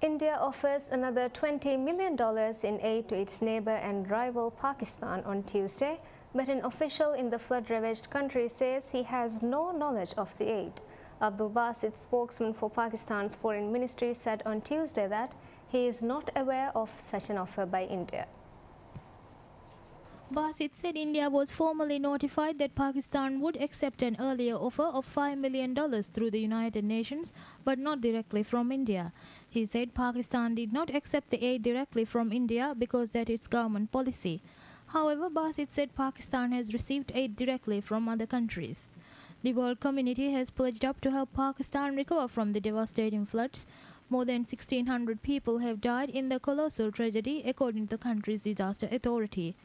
India offers another $20 million in aid to its neighbor and rival Pakistan on Tuesday, but an official in the flood-ravaged country says he has no knowledge of the aid. Abdul Basit, spokesman for Pakistan's foreign ministry, said on Tuesday that he is not aware of such an offer by India. Basit said India was formally notified that Pakistan would accept an earlier offer of $5 million through the United Nations, but not directly from India. He said Pakistan did not accept the aid directly from India because that is government policy. However, Basit said Pakistan has received aid directly from other countries. The world community has pledged up to help Pakistan recover from the devastating floods. More than 1,600 people have died in the colossal tragedy, according to the country's disaster authority.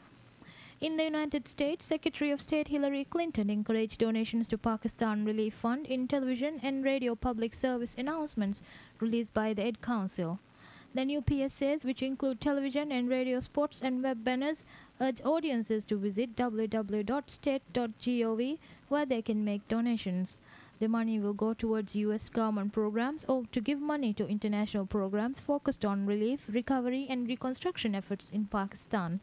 In the United States, Secretary of State Hillary Clinton encouraged donations to Pakistan Relief Fund in television and radio public service announcements released by the Ad Council. The new PSAs, which include television and radio spots and web banners, urge audiences to visit www.state.gov where they can make donations. The money will go towards U.S. government programs or to give money to international programs focused on relief, recovery and reconstruction efforts in Pakistan.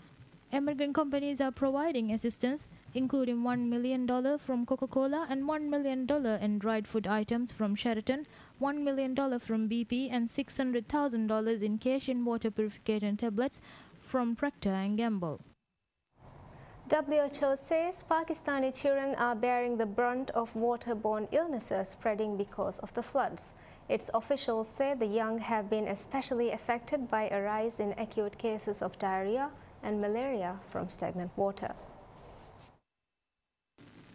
American companies are providing assistance, including $1 million from Coca-Cola and $1 million in dried food items from Sheraton, $1 million from BP and $600,000 in cash and water purification tablets from Procter & Gamble. WHO says Pakistani children are bearing the brunt of waterborne illnesses spreading because of the floods. Its officials say the young have been especially affected by a rise in acute cases of diarrhea and malaria from stagnant water.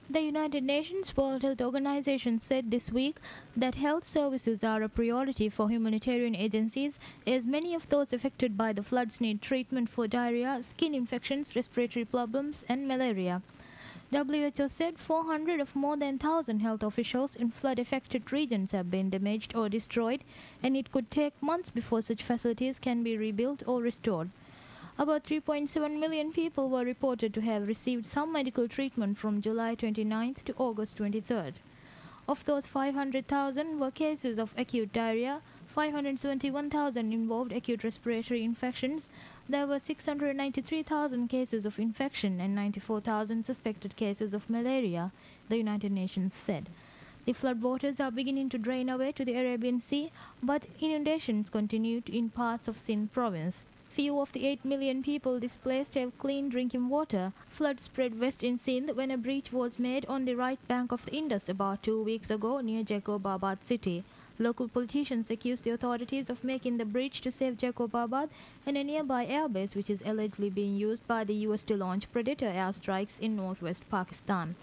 The United Nations World Health Organization said this week that health services are a priority for humanitarian agencies, as many of those affected by the floods need treatment for diarrhea, skin infections, respiratory problems and malaria. WHO said 400 of more than 1,000 health officials in flood-affected regions have been damaged or destroyed, and it could take months before such facilities can be rebuilt or restored. About 3.7 million people were reported to have received some medical treatment from July 29th to August 23rd. Of those, 500,000 were cases of acute diarrhea, 571,000 involved acute respiratory infections. There were 693,000 cases of infection and 94,000 suspected cases of malaria, the United Nations said. The floodwaters are beginning to drain away to the Arabian Sea, but inundations continued in parts of Sindh province. Few of the 8 million people displaced have clean drinking water. Floods spread west in Sindh when a breach was made on the right bank of the Indus about 2 weeks ago near Jacobabad city. Local politicians accused the authorities of making the breach to save Jacobabad and a nearby airbase which is allegedly being used by the US to launch Predator airstrikes in northwest Pakistan.